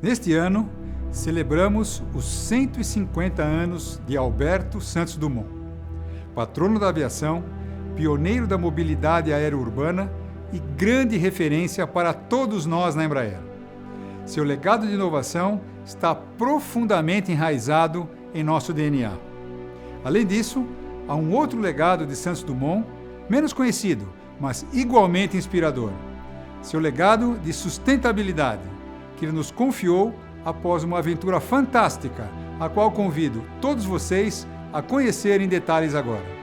Neste ano, celebramos os 150 anos de Alberto Santos Dumont, patrono da aviação, pioneiro da mobilidade aero-urbana e grande referência para todos nós na Embraer. Seu legado de inovação está profundamente enraizado em nosso DNA. Além disso, há um outro legado de Santos Dumont, menos conhecido, mas igualmente inspirador. Seu legado de sustentabilidade, que ele nos confiou após uma aventura fantástica, a qual convido todos vocês a conhecer em detalhes agora.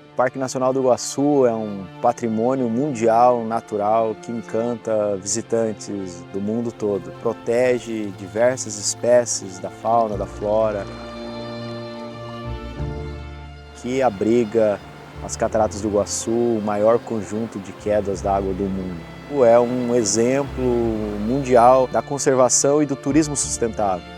O Parque Nacional do Iguaçu é um patrimônio mundial natural que encanta visitantes do mundo todo. Protege diversas espécies da fauna, da flora, que abriga as Cataratas do Iguaçu, o maior conjunto de quedas d'água do mundo. É um exemplo mundial da conservação e do turismo sustentável.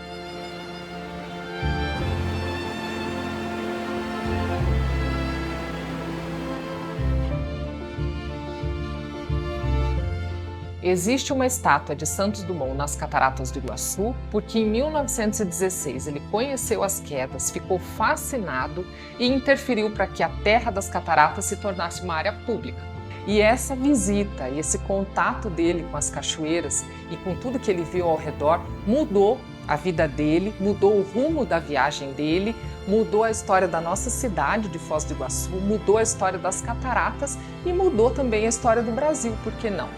Existe uma estátua de Santos Dumont nas Cataratas do Iguaçu porque em 1916 ele conheceu as quedas, ficou fascinado e interferiu para que a terra das cataratas se tornasse uma área pública. E essa visita e esse contato dele com as cachoeiras e com tudo que ele viu ao redor mudou a vida dele, mudou o rumo da viagem dele, mudou a história da nossa cidade de Foz do Iguaçu, mudou a história das cataratas e mudou também a história do Brasil, por que não?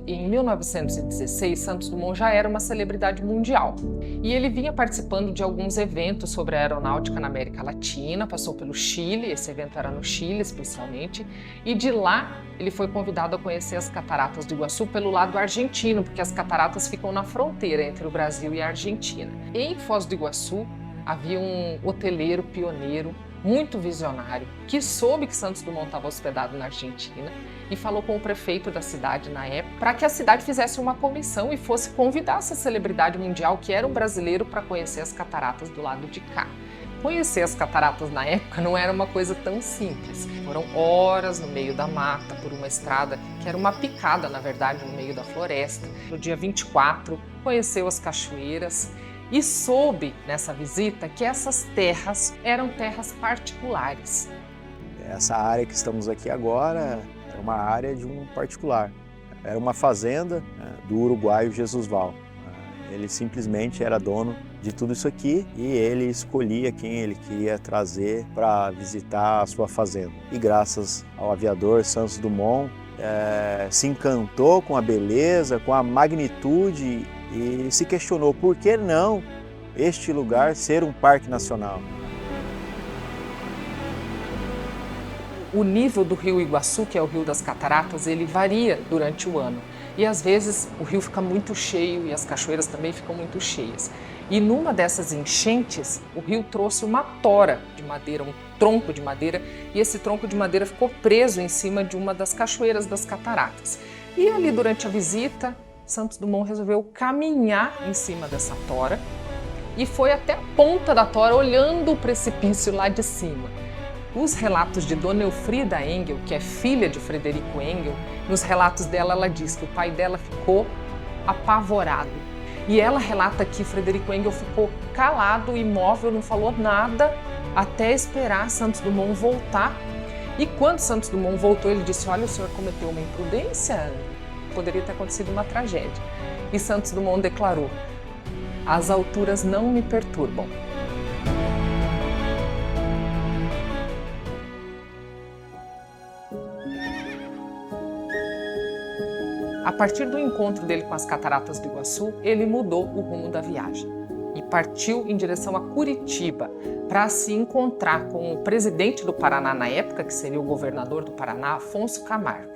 Em 1916, Santos Dumont já era uma celebridade mundial e ele vinha participando de alguns eventos sobre a aeronáutica na América Latina, passou pelo Chile, esse evento era no Chile especialmente, e de lá ele foi convidado a conhecer as Cataratas do Iguaçu pelo lado argentino, porque as cataratas ficam na fronteira entre o Brasil e a Argentina. Em Foz do Iguaçu havia um hoteleiro pioneiro, muito visionário, que soube que Santos Dumont estava hospedado na Argentina e falou com o prefeito da cidade na época para que a cidade fizesse uma comissão e fosse convidar essa celebridade mundial, que era um brasileiro, para conhecer as cataratas do lado de cá. Conhecer as cataratas na época não era uma coisa tão simples. Foram horas no meio da mata, por uma estrada que era uma picada, na verdade, no meio da floresta. No dia 24, conheceu as cachoeiras e soube nessa visita que essas terras eram terras particulares. Essa área que estamos aqui agora é uma área de um particular. Era uma fazenda do uruguaio Jesus Val. Ele simplesmente era dono de tudo isso aqui e ele escolhia quem ele queria trazer para visitar a sua fazenda. E graças ao aviador Santos Dumont, se encantou com a beleza, com a magnitude e se questionou por que não este lugar ser um parque nacional. O nível do rio Iguaçu, que é o rio das cataratas, ele varia durante o ano. E às vezes o rio fica muito cheio e as cachoeiras também ficam muito cheias. E numa dessas enchentes, o rio trouxe uma tora de madeira, um tronco de madeira, e esse tronco de madeira ficou preso em cima de uma das cachoeiras das cataratas. E ali durante a visita, Santos Dumont resolveu caminhar em cima dessa tora e foi até a ponta da tora olhando o precipício lá de cima. Os relatos de Dona Elfrida Engel, que é filha de Frederico Engel, nos relatos dela ela diz que o pai dela ficou apavorado. E ela relata que Frederico Engel ficou calado, imóvel, não falou nada até esperar Santos Dumont voltar. E quando Santos Dumont voltou, ele disse: "Olha, o senhor cometeu uma imprudência, poderia ter acontecido uma tragédia." E Santos Dumont declarou: "As alturas não me perturbam." A partir do encontro dele com as Cataratas do Iguaçu, ele mudou o rumo da viagem e partiu em direção a Curitiba para se encontrar com o presidente do Paraná na época, que seria o governador do Paraná, Afonso Camargo.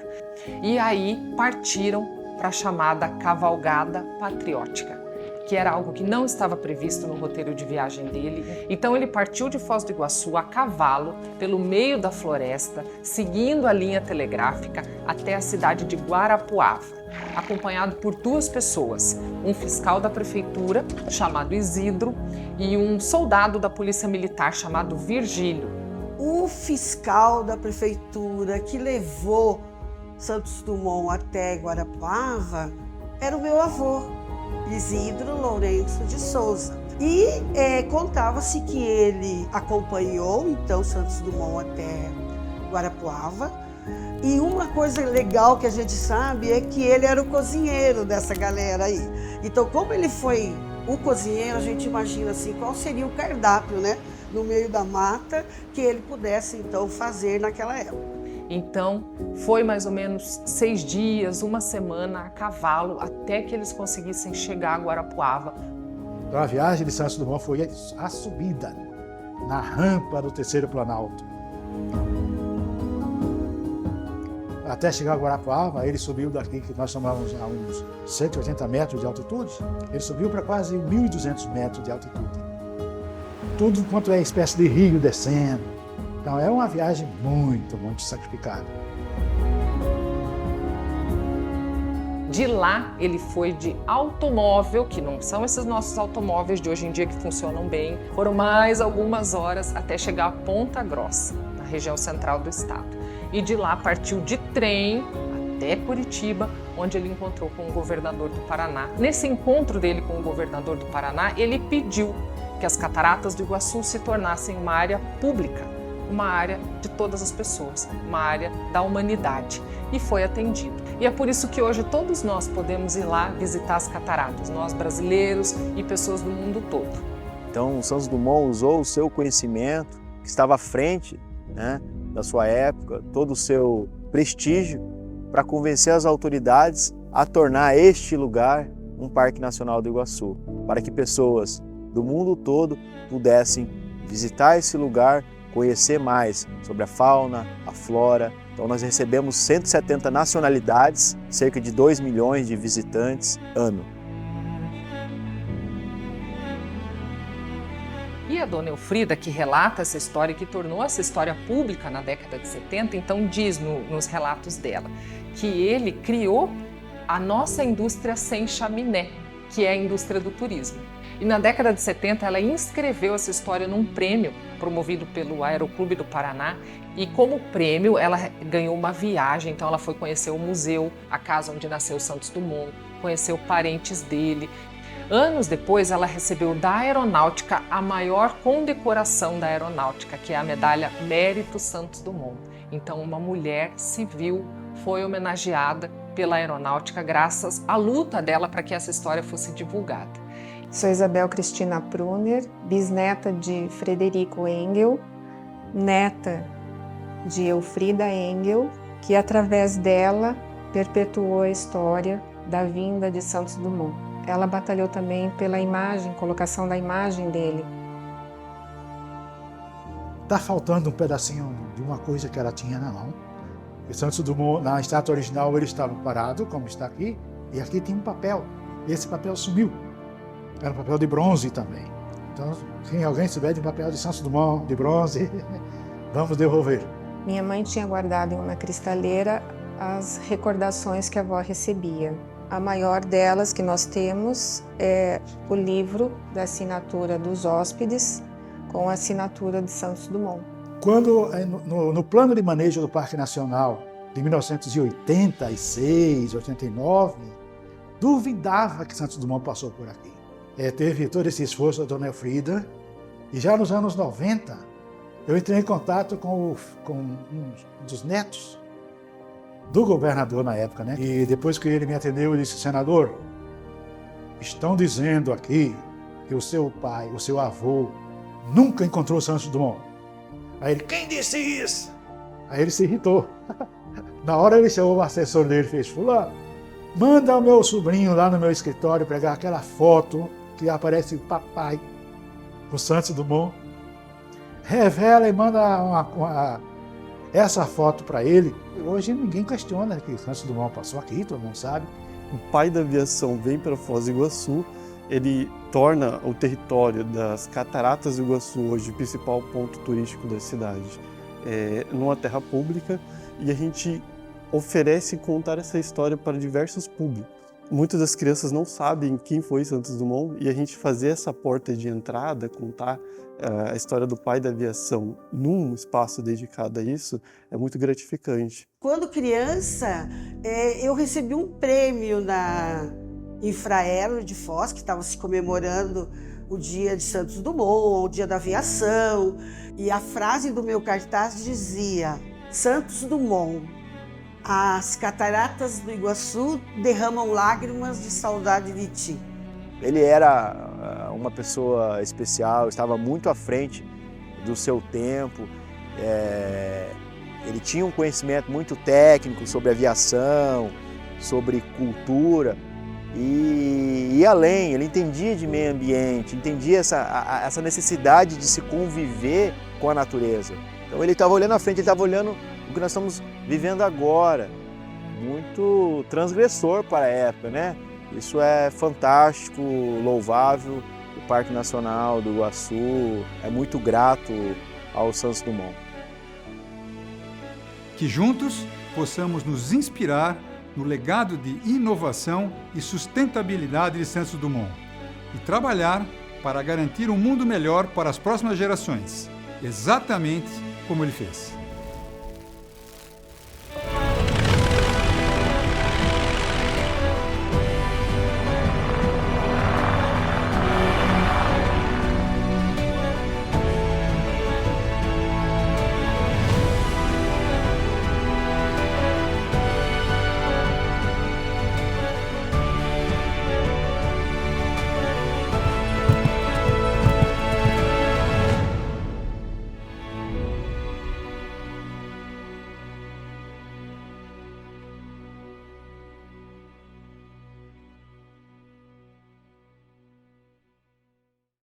E aí partiram para a chamada Cavalgada Patriótica, que era algo que não estava previsto no roteiro de viagem dele. Então ele partiu de Foz do Iguaçu a cavalo, pelo meio da floresta, seguindo a linha telegráfica até a cidade de Guarapuava. acompanhado por 2 pessoas, um fiscal da prefeitura, chamado Isidro, e um soldado da polícia militar, chamado Virgílio. O fiscal da prefeitura que levou Santos Dumont até Guarapuava era o meu avô, Isidro Lourenço de Souza. E contava-se que ele acompanhou então Santos Dumont até Guarapuava. E uma coisa legal que a gente sabe é que ele era o cozinheiro dessa galera aí. Então, como ele foi o cozinheiro, a gente imagina assim, qual seria o cardápio, né, no meio da mata, que ele pudesse então fazer naquela época. Então, foi mais ou menos 6 dias, 1 semana a cavalo, até que eles conseguissem chegar a Guarapuava. Então, a viagem de Santos Dumont foi a subida na rampa do Terceiro Planalto. Até chegar a Guarapuava, ele subiu daqui, que nós chamamos a uns 180 metros de altitude, ele subiu para quase 1.200 metros de altitude. Tudo quanto é espécie de rio descendo. Então é uma viagem muito, muito sacrificada. De lá, ele foi de automóvel, que não são esses nossos automóveis de hoje em dia que funcionam bem. Foram mais algumas horas até chegar a Ponta Grossa, na região central do estado. E de lá partiu de trem até Curitiba, onde ele encontrou com o governador do Paraná. Nesse encontro dele com o governador do Paraná, ele pediu que as Cataratas do Iguaçu se tornassem uma área pública, uma área de todas as pessoas, uma área da humanidade, e foi atendido. E é por isso que hoje todos nós podemos ir lá visitar as cataratas, nós brasileiros e pessoas do mundo todo. Então, Santos Dumont usou o seu conhecimento, que estava à frente, né, da sua época, todo o seu prestígio, para convencer as autoridades a tornar este lugar um Parque Nacional do Iguaçu, para que pessoas do mundo todo pudessem visitar esse lugar, conhecer mais sobre a fauna, a flora. Então nós recebemos 170 nacionalidades, cerca de 2 milhões de visitantes ano. E a dona Elfrida, que relata essa história e que tornou essa história pública na década de 70, então diz nos relatos dela que ele criou a nossa indústria sem chaminé, que é a indústria do turismo. E na década de 70 ela inscreveu essa história num prêmio promovido pelo Aeroclube do Paraná, e como prêmio ela ganhou uma viagem, então ela foi conhecer o museu, a casa onde nasceu Santos Dumont, conheceu parentes dele. Anos depois ela recebeu da Aeronáutica a maior condecoração da Aeronáutica, que é a medalha Mérito Santos Dumont. Então uma mulher civil foi homenageada pela Aeronáutica graças à luta dela para que essa história fosse divulgada. Sou Isabel Cristina Pruner, bisneta de Frederico Engel, neta de Elfrida Engel, que através dela perpetuou a história da vinda de Santos Dumont. Ela batalhou também pela imagem, colocação da imagem dele. Está faltando um pedacinho de uma coisa que ela tinha na mão. O Santos Dumont, na estátua original, ele estava parado, como está aqui, e aqui tem um papel. E esse papel sumiu. Era um papel de bronze também. Então, se alguém souber de um papel de Santos Dumont de bronze, vamos devolver. Minha mãe tinha guardado em uma cristaleira as recordações que a avó recebia. A maior delas que nós temos é o livro da assinatura dos hóspedes com a assinatura de Santos Dumont. Quando, no plano de manejo do Parque Nacional de 1986, 89, duvidava que Santos Dumont passou por aqui. Teve todo esse esforço da dona Elfrida, e já nos anos 90, eu entrei em contato com um dos netos do governador na época, né? E depois que ele me atendeu, ele disse: senador, estão dizendo aqui que o seu pai, o seu avô, nunca encontrou Santos Dumont. Aí ele: quem disse isso? Aí ele se irritou. Na hora ele chamou o assessor dele e fez: fulano, manda o meu sobrinho lá no meu escritório pegar aquela foto que aparece o papai com Santos Dumont. Revela e manda essa foto para ele. Hoje ninguém questiona que Santos Dumont passou aqui, todo mundo sabe. O pai da aviação vem para Foz do Iguaçu, ele torna o território das Cataratas do Iguaçu hoje o principal ponto turístico da cidade, numa terra pública, e a gente oferece contar essa história para diversos públicos. Muitas das crianças não sabem quem foi Santos Dumont e a gente fazer essa porta de entrada, contar a história do pai da aviação num espaço dedicado a isso, é muito gratificante. Quando criança, eu recebi um prêmio na Infraero de Foz, que estava se comemorando o dia de Santos Dumont, o dia da aviação, e a frase do meu cartaz dizia: Santos Dumont, as cataratas do Iguaçu derramam lágrimas de saudade de ti. Ele era uma pessoa especial, estava muito à frente do seu tempo. Ele tinha um conhecimento muito técnico sobre aviação, sobre cultura e além. Ele entendia de meio ambiente, entendia essa necessidade de se conviver com a natureza. Então ele estava olhando à frente, ele estava olhando o que nós estamos vivendo agora, muito transgressor para a época, né? Isso é fantástico, louvável. O Parque Nacional do Iguaçu é muito grato ao Santos Dumont. Que juntos possamos nos inspirar no legado de inovação e sustentabilidade de Santos Dumont e trabalhar para garantir um mundo melhor para as próximas gerações, exatamente como ele fez.